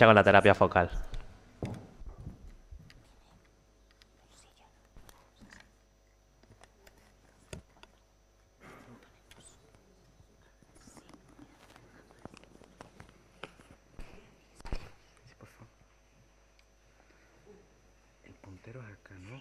con la terapia focal. El puntero es acá, ¿no?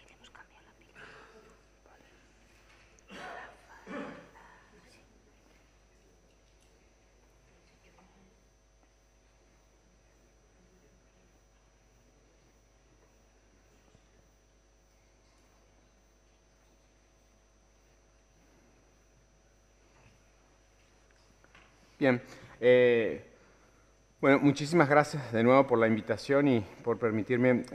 Bien, bueno, muchísimas gracias de nuevo por la invitación y por permitirme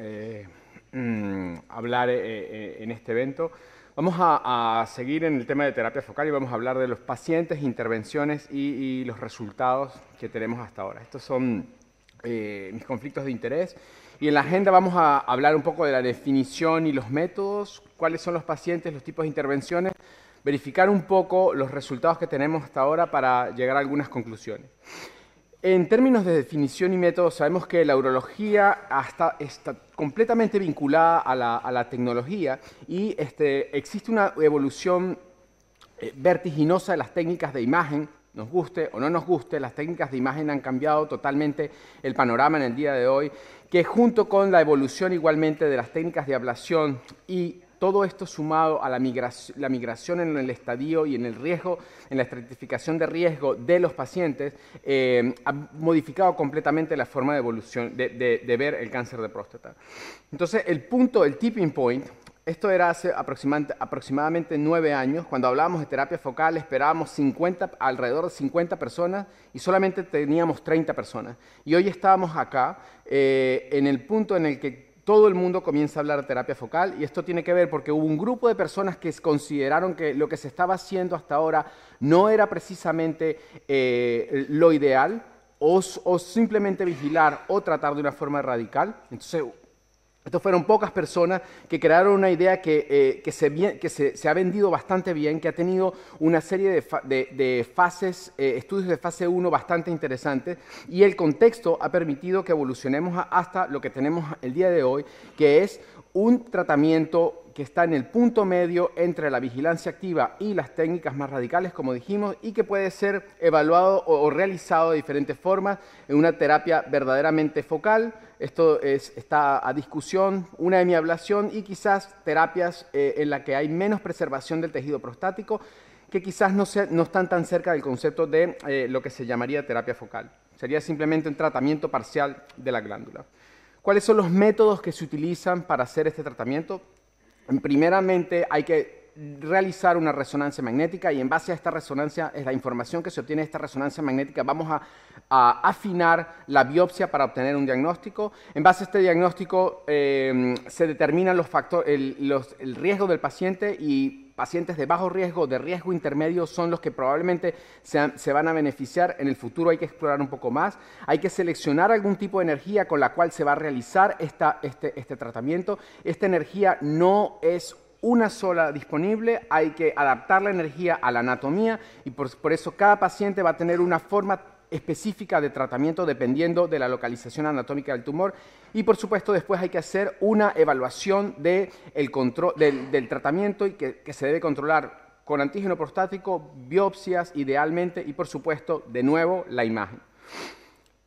hablar en este evento. Vamos a seguir en el tema de terapia focal y vamos a hablar de los pacientes, intervenciones y los resultados que tenemos hasta ahora. Estos son mis conflictos de interés y en la agenda vamos a hablar un poco de la definición y los métodos, cuáles son los pacientes, los tipos de intervenciones, verificar un poco los resultados que tenemos hasta ahora para llegar a algunas conclusiones. En términos de definición y método, sabemos que la urología está completamente vinculada a la tecnología y existe una evolución vertiginosa de las técnicas de imagen. Nos guste o no nos guste, las técnicas de imagen han cambiado totalmente el panorama en el día de hoy, que junto con la evolución igualmente de las técnicas de ablación y todo esto sumado a la migración en el estadio y en el riesgo, en la estratificación de riesgo de los pacientes, ha modificado completamente la forma de evolución, de ver el cáncer de próstata. Entonces, el tipping point, esto era hace aproximadamente 9 años, cuando hablábamos de terapia focal esperábamos alrededor de 50 personas y solamente teníamos 30 personas. Y hoy estábamos acá en el punto en el que todo el mundo comienza a hablar de terapia focal y esto tiene que ver porque hubo un grupo de personas que consideraron que lo que se estaba haciendo hasta ahora no era precisamente lo ideal o simplemente vigilar o tratar de una forma radical. Entonces, estos fueron pocas personas que crearon una idea que se ha vendido bastante bien, que ha tenido una serie de fases, estudios de fase 1 bastante interesantes y el contexto ha permitido que evolucionemos hasta lo que tenemos el día de hoy, que es un tratamiento que está en el punto medio entre la vigilancia activa y las técnicas más radicales, como dijimos, y que puede ser evaluado o realizado de diferentes formas en una terapia verdaderamente focal. Esto está a discusión, una hemiablación y quizás terapias en las que hay menos preservación del tejido prostático, que quizás no están tan cerca del concepto de lo que se llamaría terapia focal. Sería simplemente un tratamiento parcial de la glándula. ¿Cuáles son los métodos que se utilizan para hacer este tratamiento? Primeramente hay que realizar una resonancia magnética y en base a esta resonancia, es la información que se obtiene de esta resonancia magnética, vamos a afinar la biopsia para obtener un diagnóstico. En base a este diagnóstico se determinan los factores, el riesgo del paciente y pacientes de bajo riesgo, de riesgo intermedio, son los que probablemente se van a beneficiar. En el futuro hay que explorar un poco más. Hay que seleccionar algún tipo de energía con la cual se va a realizar este tratamiento. Esta energía no es una sola disponible, hay que adaptar la energía a la anatomía y por eso cada paciente va a tener una forma específica de tratamiento dependiendo de la localización anatómica del tumor y por supuesto después hay que hacer una evaluación del tratamiento y que se debe controlar con antígeno prostático, biopsias idealmente y por supuesto de nuevo la imagen.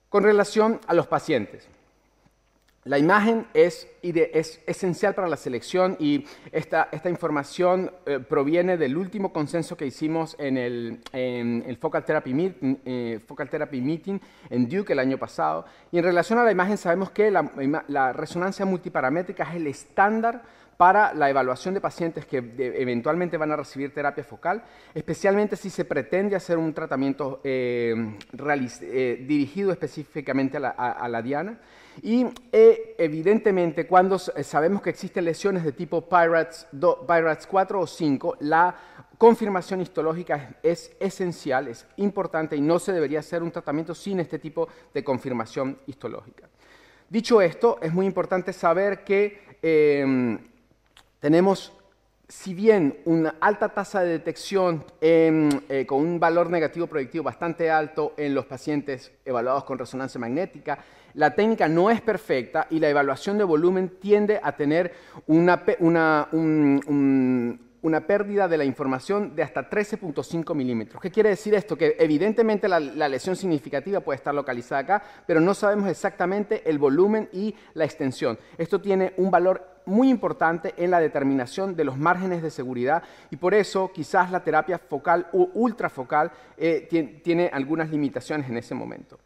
Con relación a los pacientes. La imagen es esencial para la selección y esta información proviene del último consenso que hicimos en el Focal Therapy Meeting en Duke el año pasado. Y en relación a la imagen sabemos que la resonancia multiparamétrica es el estándar para la evaluación de pacientes que eventualmente van a recibir terapia focal, especialmente si se pretende hacer un tratamiento dirigido específicamente a la diana. Y evidentemente cuando sabemos que existen lesiones de tipo PIRATS 4 o 5, la confirmación histológica es esencial, es importante y no se debería hacer un tratamiento sin este tipo de confirmación histológica. Dicho esto, es muy importante saber que tenemos si bien una alta tasa de detección con un valor negativo proyectivo bastante alto en los pacientes evaluados con resonancia magnética, la técnica no es perfecta y la evaluación de volumen tiende a tener una pérdida de la información de hasta 13.5 milímetros. ¿Qué quiere decir esto? Que evidentemente la lesión significativa puede estar localizada acá, pero no sabemos exactamente el volumen y la extensión. Esto tiene un valor muy importante en la determinación de los márgenes de seguridad y por eso quizás la terapia focal o ultrafocal tiene algunas limitaciones en ese momento.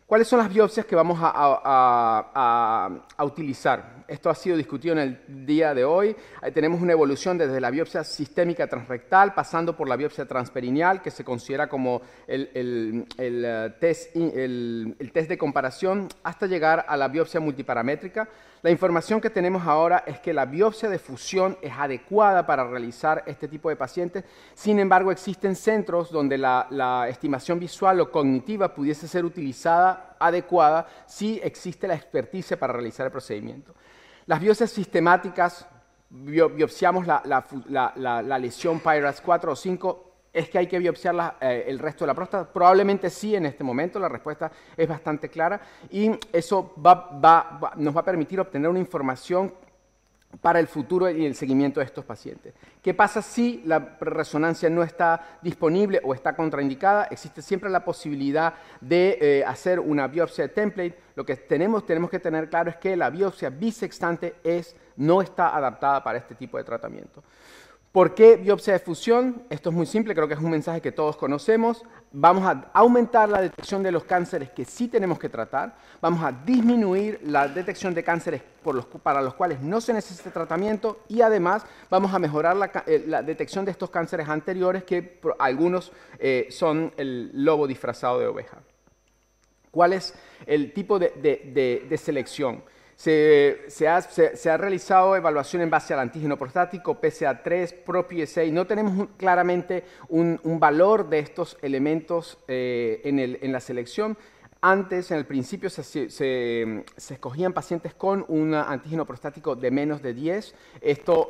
¿Cuáles son las biopsias que vamos a utilizar? Esto ha sido discutido en el día de hoy. Tenemos una evolución desde la biopsia sistémica transrectal, pasando por la biopsia transperineal, que se considera como el test de comparación, hasta llegar a la biopsia multiparamétrica. La información que tenemos ahora es que la biopsia de fusión es adecuada para realizar este tipo de pacientes. Sin embargo, existen centros donde la estimación visual o cognitiva pudiese ser utilizada adecuada si existe la experticia para realizar el procedimiento. Las biopsias sistemáticas, biopsiamos la lesión PIRAS 4 o 5, ¿es que hay que biopsiar el resto de la próstata? Probablemente sí en este momento, la respuesta es bastante clara y eso nos va a permitir obtener una información para el futuro y el seguimiento de estos pacientes. ¿Qué pasa si la resonancia no está disponible o está contraindicada? Existe siempre la posibilidad de hacer una biopsia de template. Lo que tenemos que tener claro es que la biopsia bisextante no está adaptada para este tipo de tratamiento. ¿Por qué biopsia de fusión? Esto es muy simple, creo que es un mensaje que todos conocemos. Vamos a aumentar la detección de los cánceres que sí tenemos que tratar. Vamos a disminuir la detección de cánceres para los cuales no se necesita tratamiento y además vamos a mejorar la detección de estos cánceres anteriores que algunos son el lobo disfrazado de oveja. ¿Cuál es el tipo de selección? Se ha realizado evaluación en base al antígeno prostático, PSA3, ProPSA. No tenemos claramente un valor de estos elementos en la selección. Antes, en el principio, se escogían pacientes con un antígeno prostático de menos de 10. Esto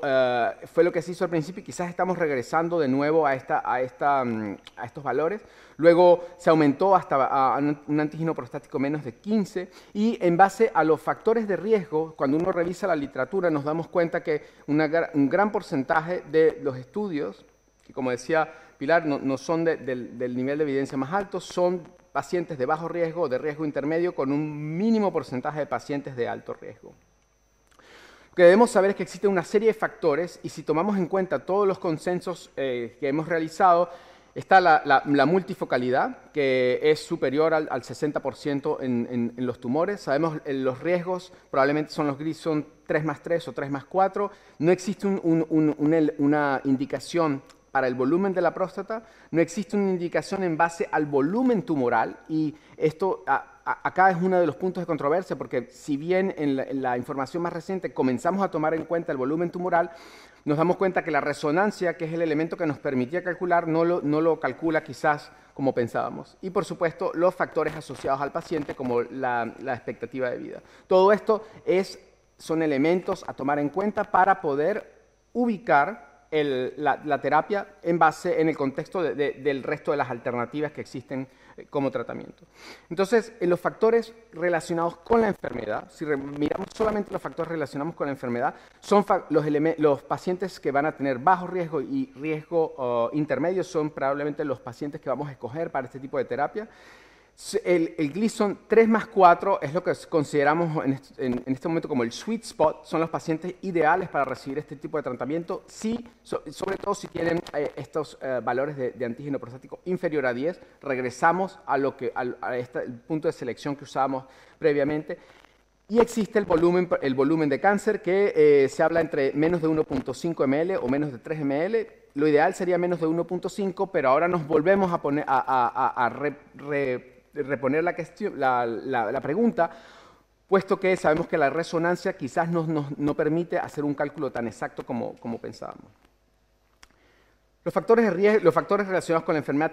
fue lo que se hizo al principio y quizás estamos regresando de nuevo a estos valores. Luego se aumentó hasta un antígeno prostático menos de 15 y en base a los factores de riesgo, cuando uno revisa la literatura nos damos cuenta que un gran porcentaje de los estudios, que como decía Pilar, no son del nivel de evidencia más alto, son pacientes de bajo riesgo o de riesgo intermedio con un mínimo porcentaje de pacientes de alto riesgo. Lo que debemos saber es que existe una serie de factores y si tomamos en cuenta todos los consensos que hemos realizado, está la multifocalidad, que es superior al 60% en los tumores. Sabemos los riesgos, probablemente son los gris, son 3+3 o 3+4. No existe una indicación para el volumen de la próstata, no existe una indicación en base al volumen tumoral y esto acá es uno de los puntos de controversia porque si bien en la información más reciente comenzamos a tomar en cuenta el volumen tumoral, nos damos cuenta que la resonancia, que es el elemento que nos permitía calcular, no lo calcula quizás como pensábamos. Y por supuesto los factores asociados al paciente como la expectativa de vida. Todo esto son elementos a tomar en cuenta para poder ubicar la terapia en el contexto del resto de las alternativas que existen como tratamiento. Entonces, en los factores relacionados con la enfermedad, si miramos solamente los factores relacionados con la enfermedad, son los pacientes que van a tener bajo riesgo y riesgo intermedio, son probablemente los pacientes que vamos a escoger para este tipo de terapia. El Gleason 3+4 es lo que consideramos en este momento como el sweet spot, son los pacientes ideales para recibir este tipo de tratamiento, sobre todo si tienen estos valores de antígeno prostático inferior a 10, regresamos al punto de selección que usábamos previamente. Y existe el volumen de cáncer que se habla entre menos de 1.5 ml o menos de 3 ml. Lo ideal sería menos de 1.5, pero ahora nos volvemos a reponer la pregunta, puesto que sabemos que la resonancia quizás no permite hacer un cálculo tan exacto como pensábamos. Los factores relacionados con la enfermedad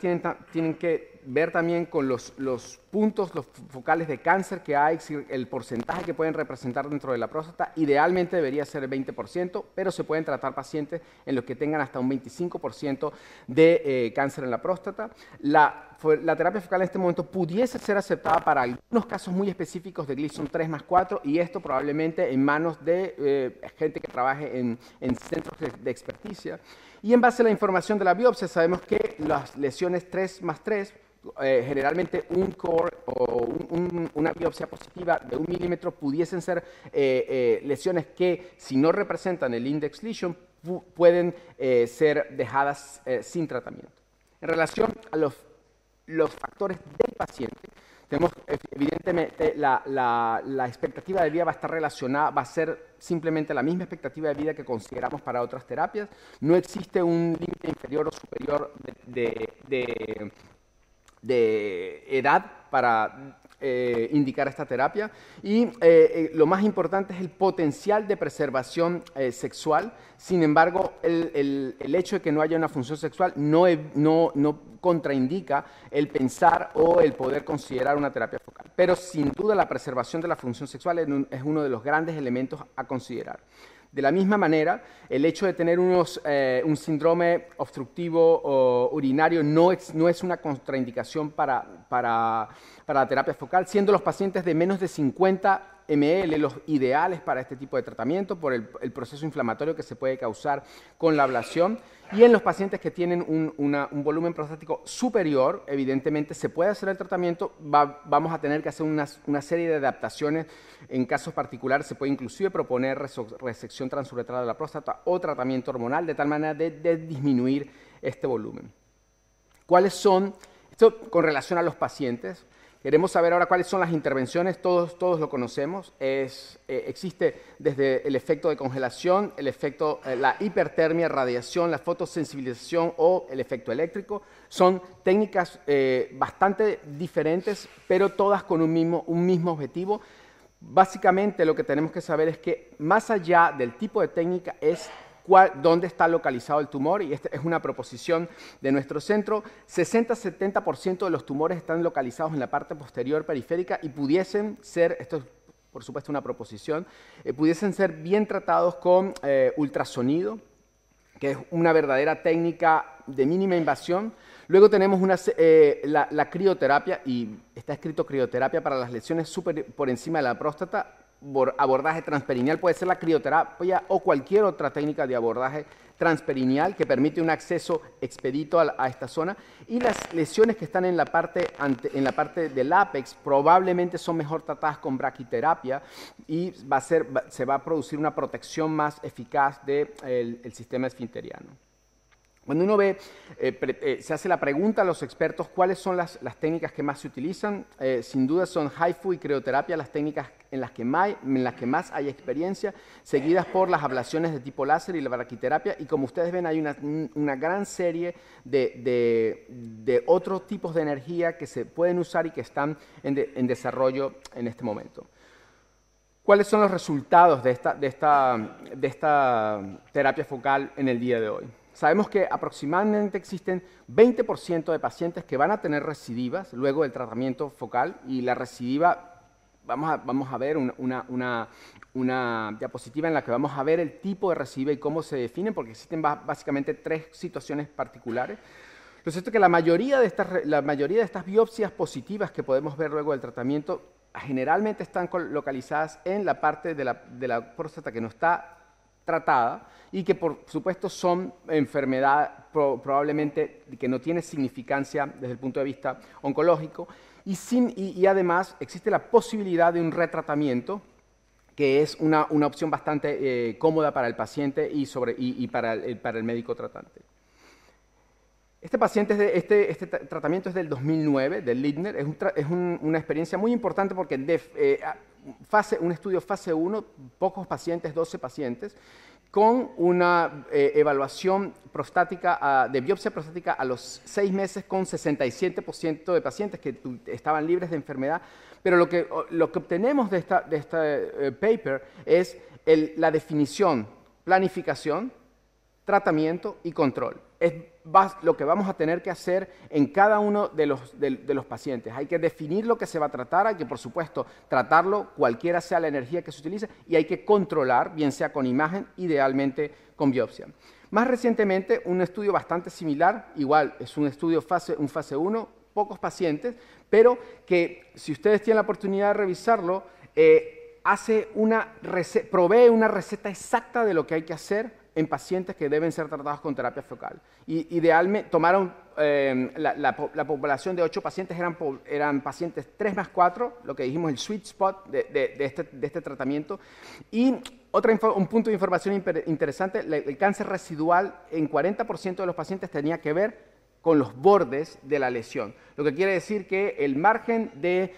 tienen que ver también con los puntos, los focales de cáncer que hay, el porcentaje que pueden representar dentro de la próstata, idealmente debería ser el 20%, pero se pueden tratar pacientes en los que tengan hasta un 25% de cáncer en la próstata. La terapia focal en este momento pudiese ser aceptada para algunos casos muy específicos de Gleason 3+4 y esto probablemente en manos de gente que trabaje en centros de experticia. Y en base a la información de la biopsia sabemos que las lesiones 3+3, generalmente un core o una biopsia positiva de 1 milímetro pudiesen ser lesiones que si no representan el index lesion pueden ser dejadas sin tratamiento. En relación a los factores del paciente, tenemos evidentemente la expectativa de vida va a estar relacionada, va a ser simplemente la misma expectativa de vida que consideramos para otras terapias. No existe un límite inferior o superior de edad para indicar esta terapia y lo más importante es el potencial de preservación sexual. Sin embargo, el hecho de que no haya una función sexual no contraindica el pensar o el poder considerar una terapia focal. Pero sin duda la preservación de la función sexual es uno de los grandes elementos a considerar. De la misma manera, el hecho de tener un síndrome obstructivo urinario no es una contraindicación para la terapia focal, siendo los pacientes de menos de 50 ml los ideales para este tipo de tratamiento por el proceso inflamatorio que se puede causar con la ablación. Y en los pacientes que tienen un volumen prostático superior, evidentemente se puede hacer el tratamiento, vamos a tener que hacer una serie de adaptaciones. En casos particulares se puede inclusive proponer resección transuretral de la próstata o tratamiento hormonal de tal manera de disminuir este volumen. ¿Cuáles son? Esto con relación a los pacientes. Queremos saber ahora cuáles son las intervenciones, todos lo conocemos. Existe desde el efecto de congelación, el efecto, la hipertermia, radiación, la fotosensibilización o el efecto eléctrico. Son técnicas bastante diferentes, pero todas con un mismo objetivo. Básicamente lo que tenemos que saber es que más allá del tipo de técnica es dónde está localizado el tumor, y esta es una proposición de nuestro centro. 60-70% de los tumores están localizados en la parte posterior periférica y pudiesen ser, esto es por supuesto una proposición, pudiesen ser bien tratados con ultrasonido, que es una verdadera técnica de mínima invasión. Luego tenemos la crioterapia, y está escrito crioterapia para las lesiones por encima de la próstata. Abordaje transperineal puede ser la crioterapia o cualquier otra técnica de abordaje transperineal que permite un acceso expedito a esta zona, y las lesiones que están en la parte del ápex probablemente son mejor tratadas con braquiterapia y se va a producir una protección más eficaz del sistema esfinteriano. Cuando uno ve, se hace la pregunta a los expertos cuáles son las técnicas que más se utilizan, sin duda son HIFU y crioterapia las técnicas en las que más hay experiencia, seguidas por las ablaciones de tipo láser y la braquiterapia, y como ustedes ven hay una gran serie de otros tipos de energía que se pueden usar y que están en desarrollo en este momento. ¿Cuáles son los resultados de esta terapia focal en el día de hoy? Sabemos que aproximadamente existen 20% de pacientes que van a tener recidivas luego del tratamiento focal, y la recidiva, vamos a ver una diapositiva en la que vamos a ver el tipo de recidiva y cómo se definen, porque existen básicamente 3 situaciones particulares. Lo cierto es que la mayoría de estas biopsias positivas que podemos ver luego del tratamiento generalmente están localizadas en la parte de la próstata que no está tratada y que por supuesto son enfermedad probablemente que no tiene significancia desde el punto de vista oncológico, y además existe la posibilidad de un retratamiento que es una opción bastante cómoda para el paciente y para el médico tratante. Este tratamiento es del 2009, del Lindner. Es una experiencia muy importante porque un estudio fase 1, pocos pacientes, 12 pacientes, con una evaluación prostática, de biopsia prostática a los 6 meses con 67% de pacientes que estaban libres de enfermedad. Pero lo que obtenemos de este paper es la definición, planificación, tratamiento y control. Es lo que vamos a tener que hacer en cada uno de los pacientes. Hay que definir lo que se va a tratar, hay que, por supuesto, tratarlo, cualquiera sea la energía que se utilice, y hay que controlar, bien sea con imagen, idealmente con biopsia. Más recientemente, un estudio bastante similar, igual es un estudio un fase 1, pocos pacientes, pero que si ustedes tienen la oportunidad de revisarlo, provee una receta exacta de lo que hay que hacer en pacientes que deben ser tratados con terapia focal. Y idealmente tomaron la población de 8 pacientes, eran pacientes 3+4, lo que dijimos el sweet spot de este tratamiento. Y un punto de información interesante, el cáncer residual en 40% de los pacientes tenía que ver con los bordes de la lesión, lo que quiere decir que el margen de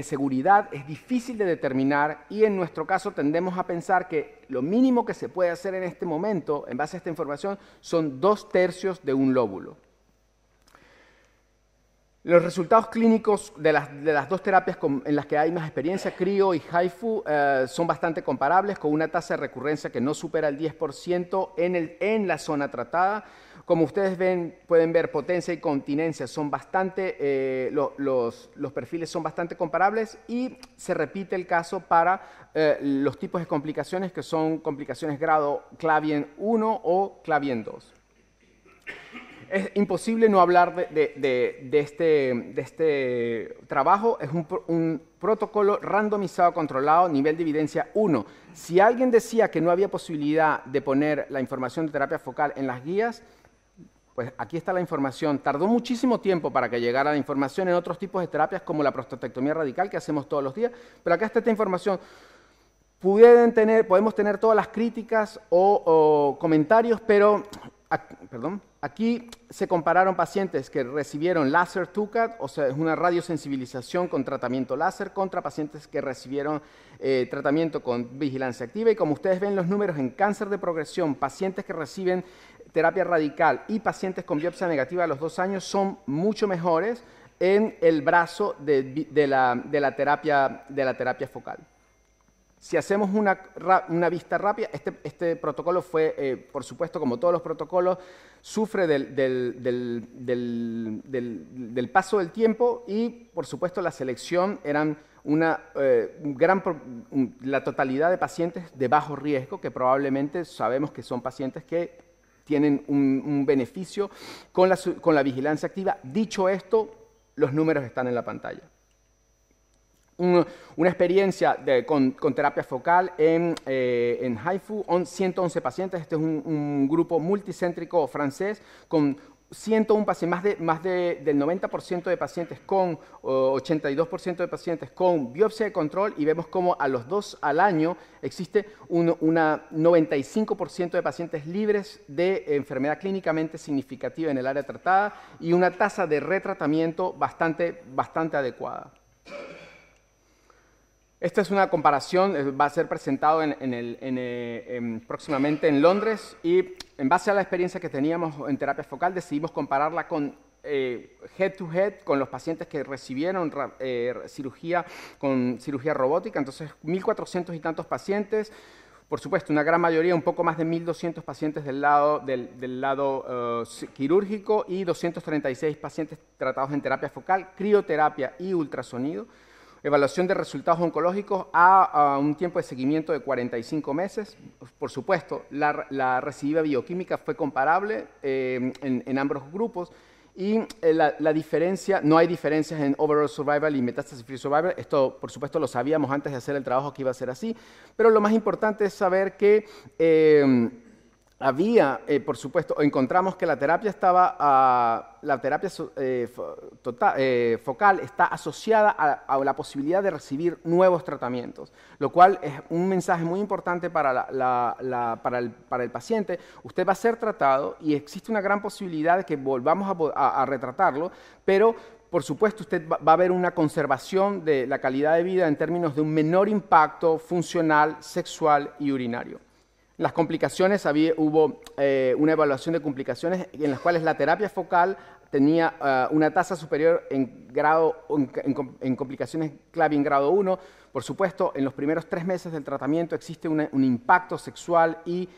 seguridad es difícil de determinar, y en nuestro caso tendemos a pensar que lo mínimo que se puede hacer en este momento, en base a esta información, son 2/3 de un lóbulo. Los resultados clínicos de las dos terapias en las que hay más experiencia, Crio y HIFU, son bastante comparables, con una tasa de recurrencia que no supera el 10% en la zona tratada. Como ustedes pueden ver, potencia y continencia son bastante, los perfiles son bastante comparables, y se repite el caso para los tipos de complicaciones que son complicaciones grado Clavien 1 o Clavien 2. Es imposible no hablar de este trabajo. Es un protocolo randomizado controlado, nivel de evidencia 1. Si alguien decía que no había posibilidad de poner la información de terapia focal en las guías, pues aquí está la información. Tardó muchísimo tiempo para que llegara la información en otros tipos de terapias como la prostatectomía radical que hacemos todos los días, pero acá está esta información. Podemos tener todas las críticas o comentarios, pero aquí se compararon pacientes que recibieron láser TUCAT, o sea, es una radiosensibilización con tratamiento láser, contra pacientes que recibieron tratamiento con vigilancia activa, y como ustedes ven los números en cáncer de progresión, pacientes que reciben terapia radical y pacientes con biopsia negativa a los 2 años son mucho mejores en el brazo de la terapia focal. Si hacemos una vista rápida, este protocolo fue, por supuesto, como todos los protocolos, sufre del paso del tiempo, y, por supuesto, la selección eran la totalidad de pacientes de bajo riesgo, que probablemente sabemos que son pacientes que tienen un beneficio con la vigilancia activa. Dicho esto, los números están en la pantalla. Una experiencia con terapia focal en HIFU, 111 pacientes. Este es un grupo multicéntrico francés con 101 pacientes, más del 90% de pacientes con 82% de pacientes con biopsia de control, y vemos como a los 2 al año existe un 95% de pacientes libres de enfermedad clínicamente significativa en el área tratada, y una tasa de retratamiento bastante adecuada. Esta es una comparación, va a ser presentado próximamente en Londres, y en base a la experiencia que teníamos en terapia focal decidimos compararla con head to head con los pacientes que recibieron cirugía con cirugía robótica. Entonces, 1.400 y tantos pacientes, por supuesto, una gran mayoría, un poco más de 1.200 pacientes del lado quirúrgico, y 236 pacientes tratados en terapia focal, crioterapia y ultrasonido. Evaluación de resultados oncológicos a un tiempo de seguimiento de 45 meses. Por supuesto, la recidiva bioquímica fue comparable en ambos grupos, y la diferencia, no hay diferencias en overall survival y metastasis free survival. Esto, por supuesto, lo sabíamos antes de hacer el trabajo que iba a ser así, pero lo más importante es saber que por supuesto, encontramos que la terapia focal está asociada a la posibilidad de recibir nuevos tratamientos, lo cual es un mensaje muy importante para el paciente. Usted va a ser tratado y existe una gran posibilidad de que volvamos a retratarlo, pero por supuesto usted va a ver una conservación de la calidad de vida en términos de un menor impacto funcional, sexual y urinario. Las complicaciones, hubo una evaluación de complicaciones en las cuales la terapia focal tenía una tasa superior en complicaciones Clavien grado 1. Por supuesto, en los primeros 3 meses del tratamiento existe un impacto sexual y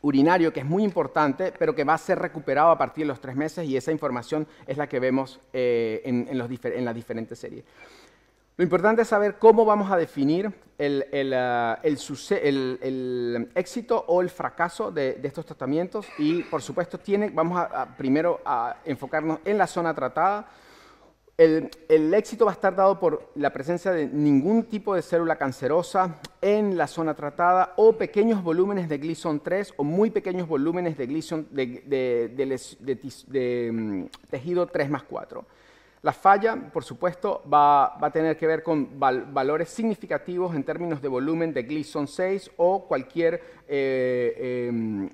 urinario, que es muy importante, pero que va a ser recuperado a partir de los 3 meses, y esa información es la que vemos en las diferentes series. Lo importante es saber cómo vamos a definir el éxito o el fracaso de estos tratamientos, y por supuesto vamos primero a enfocarnos en la zona tratada. El éxito va a estar dado por la presencia de ningún tipo de célula cancerosa en la zona tratada, o pequeños volúmenes de Gleason 3 o muy pequeños volúmenes de Gleason de tejido 3+4. La falla, por supuesto, va a tener que ver con valores significativos en términos de volumen de Gleason 6 o cualquier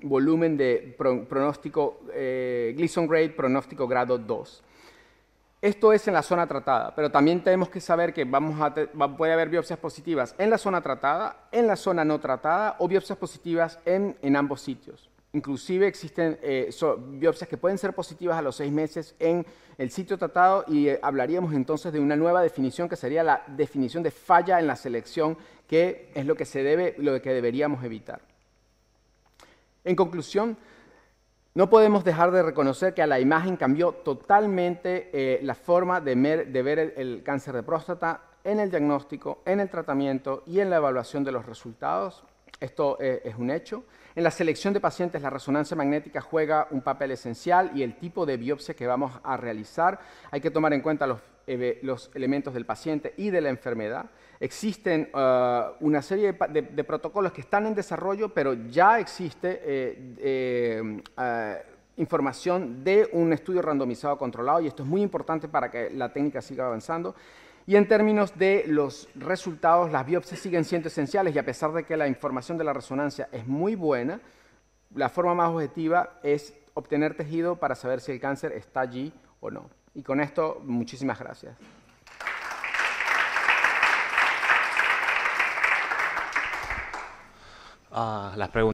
volumen de pronóstico Gleason Grade, pronóstico grado 2. Esto es en la zona tratada, pero también tenemos que saber que puede haber biopsias positivas en la zona tratada, en la zona no tratada, o biopsias positivas en ambos sitios. Inclusive existen biopsias que pueden ser positivas a los 6 meses en el sitio tratado, y hablaríamos entonces de una nueva definición, que sería la definición de falla en la selección, que es lo que deberíamos evitar. En conclusión, no podemos dejar de reconocer que a la imagen cambió totalmente la forma de ver el cáncer de próstata en el diagnóstico, en el tratamiento y en la evaluación de los resultados. Esto es un hecho. En la selección de pacientes, la resonancia magnética juega un papel esencial, y el tipo de biopsia que vamos a realizar. Hay que tomar en cuenta los elementos del paciente y de la enfermedad. Existen una serie de protocolos que están en desarrollo, pero ya existe información de un estudio randomizado controlado, y esto es muy importante para que la técnica siga avanzando. Y en términos de los resultados, las biopsias siguen siendo esenciales, y a pesar de que la información de la resonancia es muy buena, la forma más objetiva es obtener tejido para saber si el cáncer está allí o no. Y con esto, muchísimas gracias. Las preguntas.